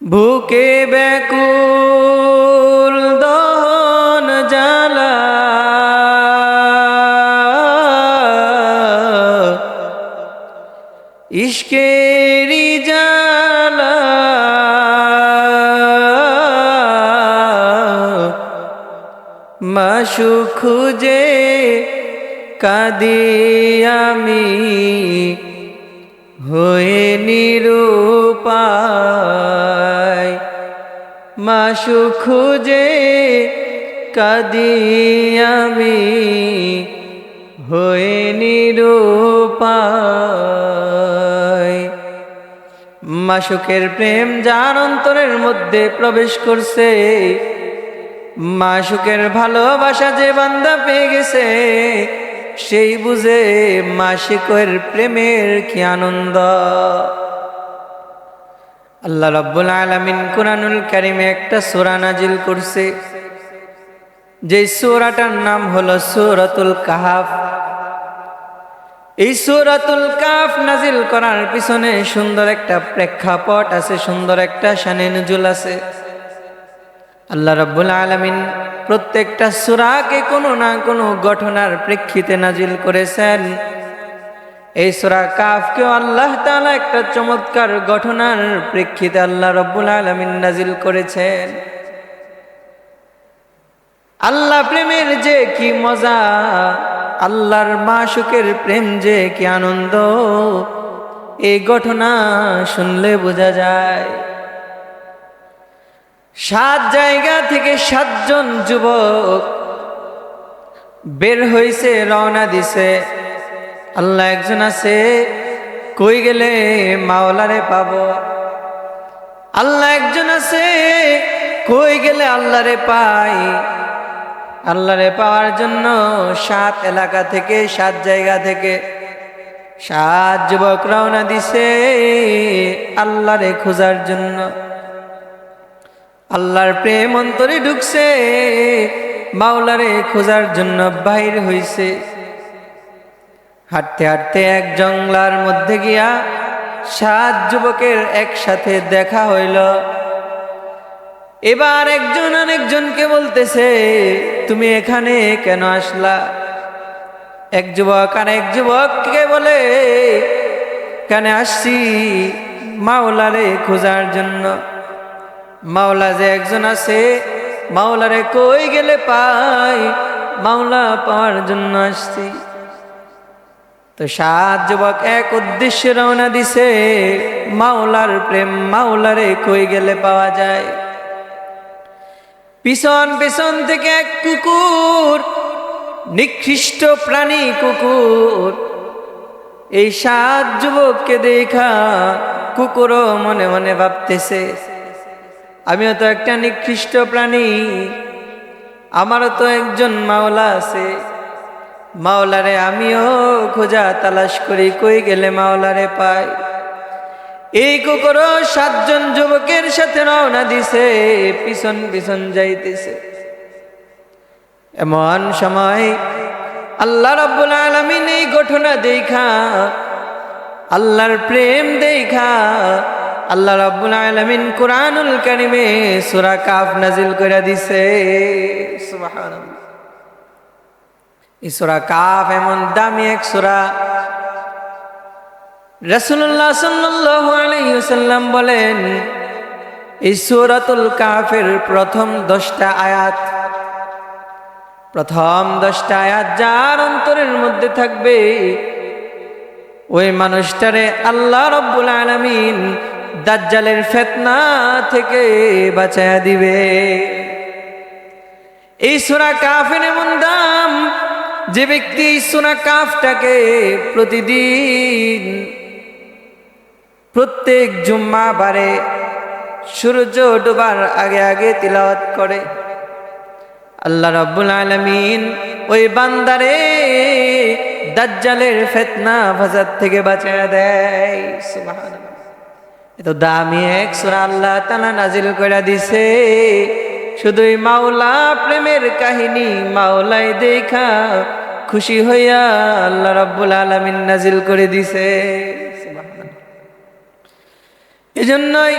বুকে ব্যাকুল দহন জ্বালা ইশকেরি জ্বালা মাশূক খুঁজে কাঁদি আমি হয়ে নিরুপায়। মাশূক খুঁজে কাঁদি আমি হয়ে নিরুপায়। মাশূকের প্রেম যার অন্তরের মধ্যে প্রবেশ করছে, মাশূকের ভালোবাসা যে বান্দা পেয়ে গেছে, সেই বুঝে মাশূকের প্রেমের কি আনন্দ। আল্লাহ রাব্বুল আলামিন কুরআনুল কারীমে একটা সূরা নাজিল করছে, যে সূরাটার নাম হলো সূরাতুল কাহফ। এই সূরাতুল কাহফ নাজিল করার পিছনে সুন্দর একটা প্রেক্ষাপট আছে, সুন্দর একটা শানে নুজুল আছে। আল্লাহ রাব্বুল আলামিন প্রত্যেকটা সূরাকে কোনো না কোনো ঘটনার প্রেক্ষিতে নাজিল করেছেন। এই সূরা কাহফকেও আল্লাহ তাআলা একটা চমৎকার ঘটনার প্রেক্ষিতে আল্লাহ রাব্বুল আলামিন নাজিল করেছেন। আল্লাহ প্রেমের যে কি মজা, আল্লাহর মাশূকের প্রেম যে কি আনন্দ, এই ঘটনা শুনলে বোঝা যায়। 7 জায়গা থেকে 7 জন যুবক বের হইছে, রওনা দিছে। আল্লাহ একজন আছে, কই গেলে মাওলারে পাবো। আল্লাহ একজন আছে, কই গেলে আল্লাহরে পাই। আল্লাহরে পাওয়ার জন্য 7 এলাকা থেকে 7 জায়গা থেকে 7 যুবক রওনা দিছে আল্লাহরে খোঁজার জন্য। আল্লাহর প্রেম অন্তরে ঢুকছে, মাওলারে খোঁজার জন্য বাহির হইছে। হাঁটতে হাঁটতে এক জঙ্গলার মধ্যে গিয়া 7 যুবকের একসাথে দেখা হইল। এবার একজন আরেকজনকে বলতেছে, তুমি এখানে কেন আসলা? এক যুবক আরেক যুবককে বলে, কেন আসছি? মাওলারে খোঁজার জন্য। মাওলা যে একজন আছে, মাওলারে কই গেলে পাই, মাওলা পাওয়ার জন্য আসছি। তো 7 যুবক এক উদ্দেশ্যে রওনা দিছে, মাওলার প্রেম, মাওলারে কই গেলে পাওয়া যায়। পিছন পিছন থেকে এক কুকুর, নিকৃষ্ট প্রাণী কুকুর, এই 7 যুবককে দেখা কুকুরও মনে মনে ভাবতেছে, আমিও তো একটা নিকৃষ্ট প্রাণী, আমারও তো একজন মাওলা আছে, মাওলারে আমিও খোঁজা তালাশ করি, কই গেলে মাওলারে পাই। এই কুকুরও 7 জন যুবকের সাথে রওনা দিছে, পিছন পিছন যাইতেছে। এমন সময় আল্লাহ রাব্বুল আলামিন এই ঘটনা দেখা, আল্লাহর প্রেম দেখা, আল্লাহ রাব্বুল আলামিন কুরআনুল কারীমে সূরা কাহফ নাজিল করে দিছে। সুবহানাল্লাহ। এই সূরা কাহফ এমন দামি এক সূরা, রাসূলুল্লাহ সাল্লাল্লাহু আলাইহি ওয়াসাল্লাম বলেন, এই সূরাতুল কাহফের প্রথম 10টা আয়াত, প্রথম 10টা আয়াত যার অন্তরের মধ্যে থাকবে, ওই মানুষটারে আল্লাহ রাব্বুল আলামিন দাজ্জালের ফিতনা থেকে বাঁচায়া দিবে। এই সূরা কাহফের এমন দাম, যে ব্যক্তি এই সূরা কাহফটাকে প্রতিদিন প্রত্যেক জুম্মা বারে সূর্য ডোবার আগে আগে তিলাওয়াত করে, আল্লাহ রাব্বুল আলামিন ওই বান্দারে দাজ্জালের ফিতনা ফাসাদ থেকে বাঁচায়া দেয়। সুবহানাল্লাহ। এত দামি এক সূরা আল্লাহ তাআলা নাজিল করে দিছে, শুধুই মাওলা প্রেমের কাহিনী, মাওলাই দেখা খুশি হইয়া আল্লাহ রাব্বুল আলামিন নাজিল করে দিছে। সুবহানাল্লাহ। এজন্যই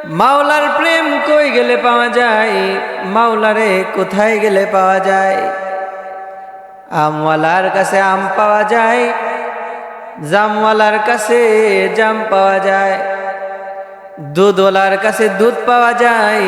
মাওলার প্রেম কই গেলে পাওয়া যায়, মাওলারে কোথায় গেলে পাওয়া যায়? আমওয়ালার কাছে আম পাওয়া যায়, জামওয়ালার কাছে জাম পাওয়া যায়, দুধওয়ালার কাছে দুধ পাওয়া যায়,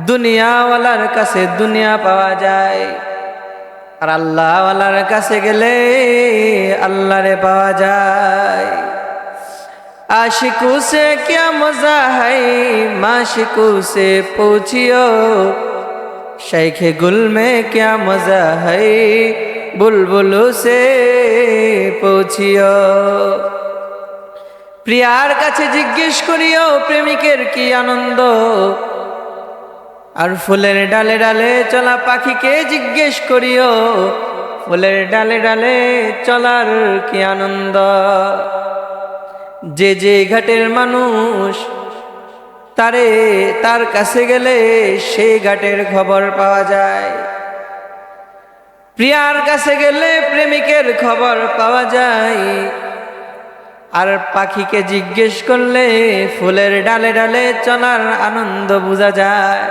দুনিয়াওয়ালার কাছে দুনিয়া পাওয়া যায়। আর আল্লাহওয়ালার কাছে গেলে আল্লাহরে পাওয়া যায়। आशिकू से क्या मजा है, माशिकू से पूछियो, शेखे गुल में क्या मजा है, बुलबुलू से पूछियो। प्रियार काछे जिज्ञेस करियो प्रेमिकेर की आनंद, और फुलेर डाले डाले चला पाखी के जिज्ञेस करियो, फुलेर डाले डाले चलार की आनंद। जे जे घाटेर मानुष तारे तार काছে গেলে সেই ঘাটের খবর পাওয়া যায়। প্রিয়ার কাছে গেলে প্রেমিকের খবর পাওয়া যায়, আর পাখিকে জিজ্ঞেস করলে ফুলের ডালে ডালে চলার আনন্দ বোঝা যায়।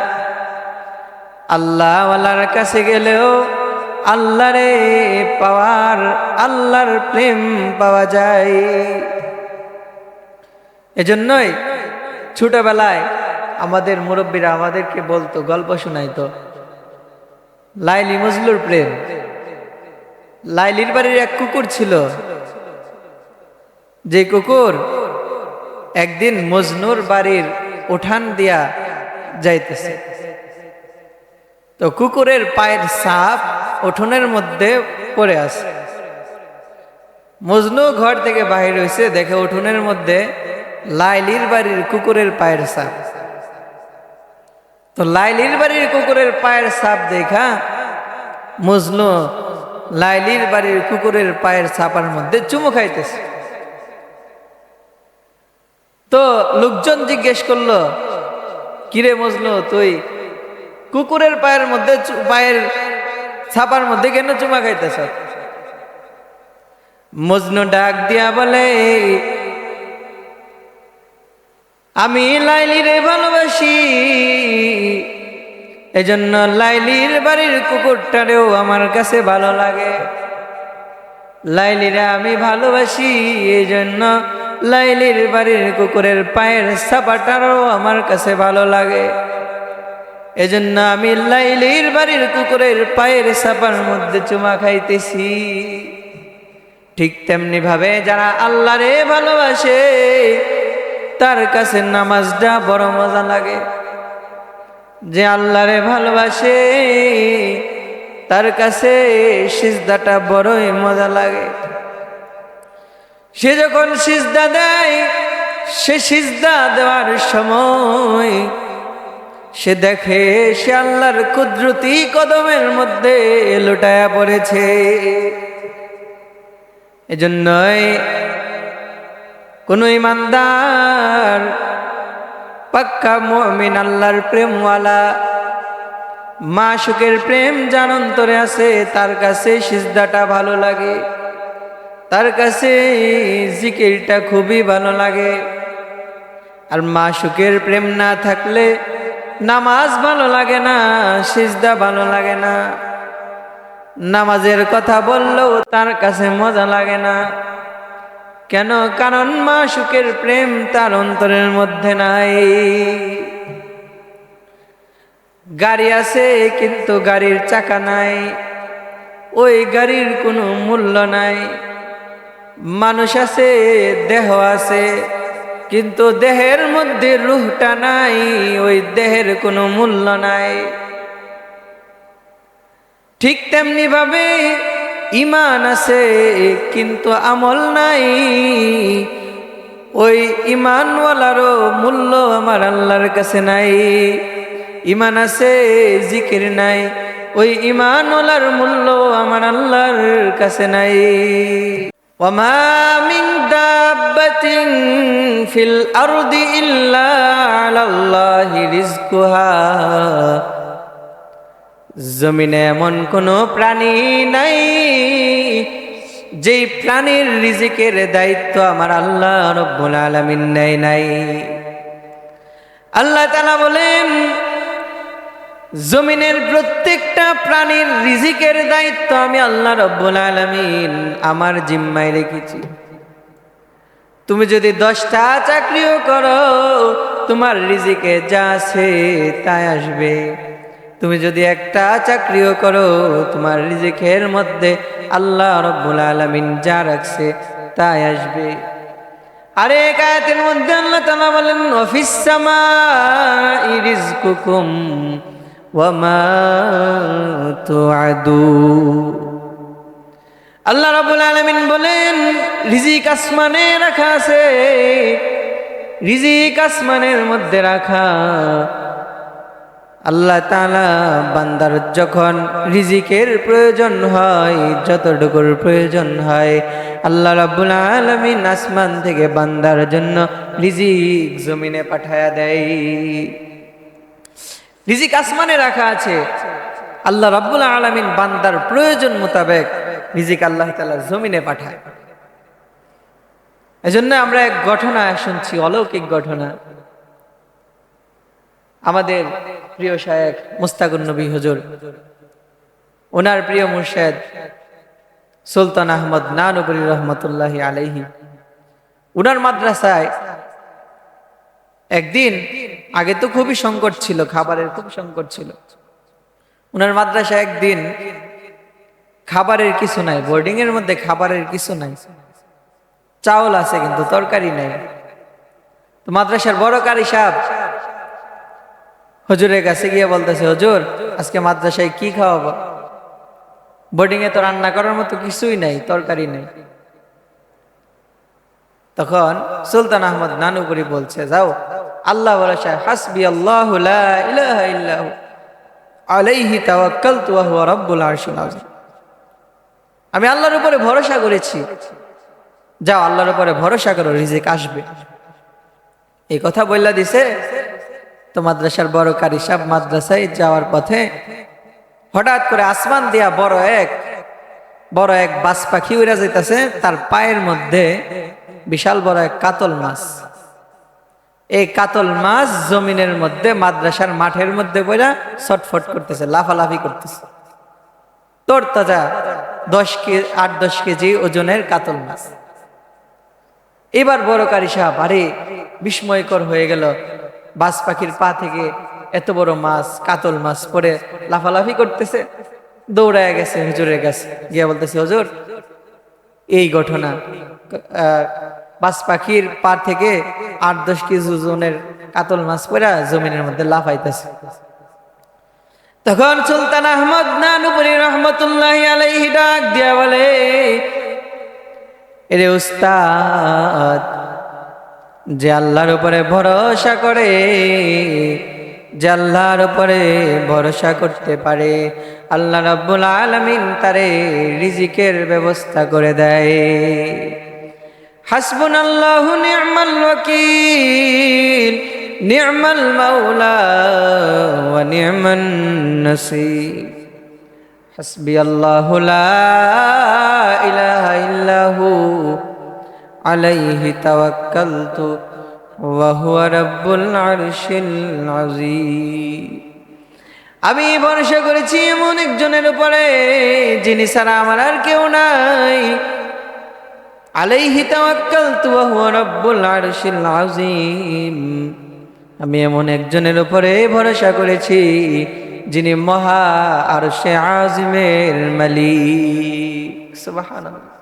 আল্লাহওয়ালার কাছে গেলেও আল্লাহরে পাওয়ার, আল্লাহর প্রেম পাওয়া যায়। এজন্যই ছোটবেলায় আমাদের মুরব্বীরা আমাদেরকে বলতো, গল্প শোনাইতো, লাইলি মজনুর প্রেম। লাইলির বাড়ির এক কুকুর ছিল, যে কুকুর একদিন মজনুর বাড়ির উঠান দিয়া যাইতেছে, তো কুকুরের পায়ের ছাপ উঠোনের মধ্যে পড়ে আছে। মজনু ঘর থেকে বাহির হয়েছে, দেখে উঠোনের মধ্যে লাইলির বাড়ির কুকুরের পায়ের ছাপ। তো লাইলির বাড়ির কুকুরের পায়ের ছাপ দেখা মজনু লাইলির বাড়ির কুকুরের পায়ের ছাপার মধ্যে চুমু খাইতেছে। তো লোকজন জিজ্ঞেস করলো, কিরে মজনু, তুই কুকুরের পায়ের মধ্যে পায়ের ছাপার মধ্যে কেন চুমা খাইতেছ? মজনু ডাক দিয়া বলে, আমি লাইলিরে ভালোবাসি, এজন্য লাইলির বাড়ির কুকুরটারেও আমার কাছে ভালো লাগে। লাইলিরে আমি ভালোবাসি, এজন্য লাইলির বাড়ির কুকুরের পায়ের ছাপাটারও আমার কাছে ভালো লাগে। এজন্য আমি লাইলির বাড়ির কুকুরের পায়ের ছাপার মধ্যে চুমা খাইতেছি। ঠিক তেমনি ভাবে যারা আল্লাহরে ভালোবাসে তার কাছে নামাজটা বড় মজা লাগে। যে আল্লাহরে ভালোবাসে তার কাছে সিজদাটা বড়ই মজা লাগে। সে যখন সিজদা দেয়, সে সিজদা দেওয়ার সময় সে দেখে সে আল্লাহর কুদরতি কদমের মধ্যে লুটায়া পড়েছে। এজন্যই কোন ইমানদার পাক্কা মুমিন আল্লাহর প্রেমওয়ালা মাশউকের প্রেম যার অন্তরে আছে তার কাছে সিজদাটা ভালো লাগে, তার কাছে জিকিরটা খুবই ভালো লাগে। আর মাশউকের প্রেম না থাকলে নামাজ ভালো লাগে না, সিজদা ভালো লাগে না, নামাজের কথা বললেও তার কাছে মজা লাগে না। কেন? কারণ মাশউকের প্রেম তার অন্তরের মধ্যে নাই। গাড়ি আছে কিন্তু গাড়ির চাকা নাই, ওই গাড়ির কোনো মূল্য নাই। মানুষ আছে, দেহ আছে, কিন্তু দেহের মধ্যে রূহটা নাই, ওই দেহের কোনো মূল্য নাই। ঠিক তেমনি ভাবে ঈমান আছে কিন্তু আমল নাই, ওই ঈমানওয়ালারও মূল্য আমার আল্লাহর কাছে নাই। ঈমান আছে, জিকির নাই, ওই ঈমানওয়ালার মূল্য আমার আল্লাহর কাছে নাই। ওয়ামা মিন দাব্বাতিন ফিল আরদি ইল্লা আলাল্লাহি রিজকুহা, জমিনে এমন কোনো প্রাণী নাই যেই প্রাণীর রিজিকের দায়িত্ব আমার আল্লাহ রব্বুল আলামিন নেয় নাই। আল্লাহ তাআলা বলেন, জমিনের প্রত্যেকটা প্রাণীর রিজিকের দায়িত্ব আমি আল্লাহ রাব্বুল আলামিন আমার জিম্মায় রেখেছি। তুমি যদি 10টা চাকরিও করো, তোমার রিজিকে যা আছে তাই আসবে। তুমি যদি একটা চাকরিও করো, তোমার রিজিকের মধ্যে আল্লাহ রাব্বুল আলামিন যা রাখছে তাই আসবে। আরে এক আয়াতের মধ্যে আল্লাহ তাআলা বলেন, ওয়াফিস সামাই রিজকুকুম ওয়া মা তুআদুন। আল্লাহ রাব্বুল আলামিন বলেন, রিজিক আসমানে রাখা আছে, রিজিক আসমানের মধ্যে রাখা। আল্লাহ তাআলা বান্দার যখন রিজিকের প্রয়োজন হয়, যতটুকুর প্রয়োজন হয়, আল্লাহ রাব্বুল আলামিন আসমান থেকে বান্দার জন্য রিজিক জমিনে পাঠায়া দেয়। রিজিক আসমানে রাখা আছে, আল্লাহ রাব্বুল আলামিন বান্দার প্রয়োজন মোতাবেক রিজিক আল্লাহ তাআলা জমিনে পাঠায়। এজন্য আমরা এক ঘটনা শুনছি, অলৌকিক ঘটনা। আমাদের প্রিয় শায়েখ মুস্তাকুন নবী হুজুর, ওনার প্রিয় মুর্শিদ সুলতান আহমদ নানুপুরি রহমতুল্লাহি আলাইহি, ওনার মাদ্রাসায় একদিন, আগে তো খুবই সংকট ছিল, খাবারের খুব সংকট ছিল। ওনার মাদ্রাসায় একদিন খাবারের কিছু নাই, বোর্ডিং এর মধ্যে খাবারের কিছু নাই, চাউল আছে কিন্তু তরকারি নাই। তো মাদ্রাসার বড় কারি সাহেব হুজুরের কাছে গিয়ে বলতেছে, হুজুর আজকে মাদ্রাসায় কি খাওয়াবো? বোর্ডিং এ তো রান্না করার মতো কিছুই নাই, তরকারি নাই। তখন সুলতান আহমদ নানুপুরি বলছে, যাও আল্লাহ ভরসা, হাসবি আল্লাহু লা ইলাহা ইল্লাহু আলাইহি তাওয়াক্কালতু ওয়া হুয়া রাব্বুল আরশিল আযীম। আমি আল্লাহর উপরে ভরসা করেছি, যাও আল্লাহর উপরে ভরসা করো, রিজিক আসবে। এই কথা বললা দিছে। তো মাদ্রাসার বড় কারি সাহেব মাদ্রাসায় যাওয়ার পথে হঠাৎ করে আসমান দিয়া বড় এক বাজ পাখি উড়া যাইতেছে, তার পায়ের মধ্যে বিশাল বড় এক কাতল মাছ। এই কাতল মাছ জমিনের মধ্যে মাদ্রাসার মাঠের মধ্যে বইরা ছটফট করতেছে, লাফালাফি করতেছে। তোর তাজা 8-10 কেজি ওজনের কাতল মাছ। এবার বড় কারি সাহেব আরে বিস্ময়কর হয়ে গেল, বাজ পাখির পা থেকে এত বড় মাছ, কাতল মাছ পরে লাফালাফি করতেছে। দৌড়ায় গেছে হুজুরের কাছে, গিয়া বলতেছে, হুজুর এই ঘটনা, বাজ পাখির পা থেকে 8-10 কেজি ওজনের কাতল মাছ পরে জমিনের মধ্যে লাফাইতেছে। তখন সুলতান আহমদ নানুপুরি রহমতুল্লাহি আলাইহি ডাক দিয়া বলে, এরে উস্তাদ, যে আল্লাহর উপরে ভরসা করে, যে আল্লাহর উপরে ভরসা করতে পারে, আল্লাহ রাব্বুল আলামিন তারে রিজিকের ব্যবস্থা করে দেয়। হাসবুনাল্লাহু নি'মাল ওয়াকিল, নি'মাল মাওলা ওয়া নি'মান নাসির। হাসবিয়াল্লাহু লা ইলাহা ইল্লাহু আলাইহি তাওয়াক্কালতু ওয়া হুয়া রাব্বুল আরশিল আযীম। আমি ভরসা করেছি এমন একজনের উপরে, যিনি ছাড়া আমার আর কেউ নাই। আলাইহি তাওয়াক্কালতু ওয়া হুয়া রাব্বুল আরশিল আযীম। আমি এমন একজনের উপরে ভরসা করেছি, যিনি মহা আরশে আযীমের মালিক। সুবহানাল্লাহ।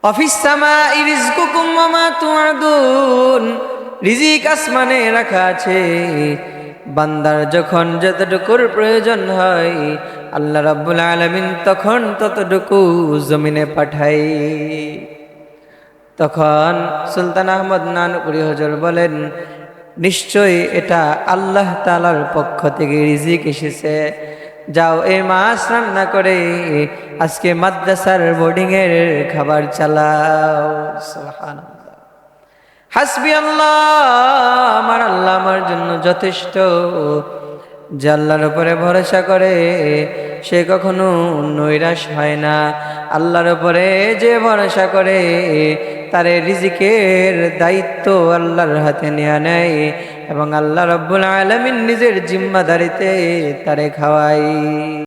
অফিস সামাই রিজকুকুম ওয়া মা তুআদুন। রিজিক আসমানে রাখা আছে, বান্দার যখন যতটুকুর প্রয়োজন হয়, আল্লাহ রাব্বুল আলামিন তখন ততটুকু জমিনে পাঠায়। তখন সুলতান আহমদ নানুপুরি হুজুর বলেন, নিশ্চয়ই এটা আল্লাহ তাআলার পক্ষ থেকে রিজিক এসেছে। যাও এই মাছ রান্না করে আজকে মাদ্রাসার বোর্ডিং এর খাবার চালাও। সুবহানাল্লাহ। হাসবি আল্লাহ, আমার আল্লাহ আমার জন্য যথেষ্ট। যে আল্লাহর উপরে ভরসা করে সে কখনো নৈরাশ হয় না। আল্লাহর উপরে যে ভরসা করে তার রিজিকের দায়িত্ব আল্লাহর হাতে নেওয়া নেয় এবং আল্লাহ রাব্বুল আলামিন নিজের জিম্মাদারিতে তারে খাওয়ায়।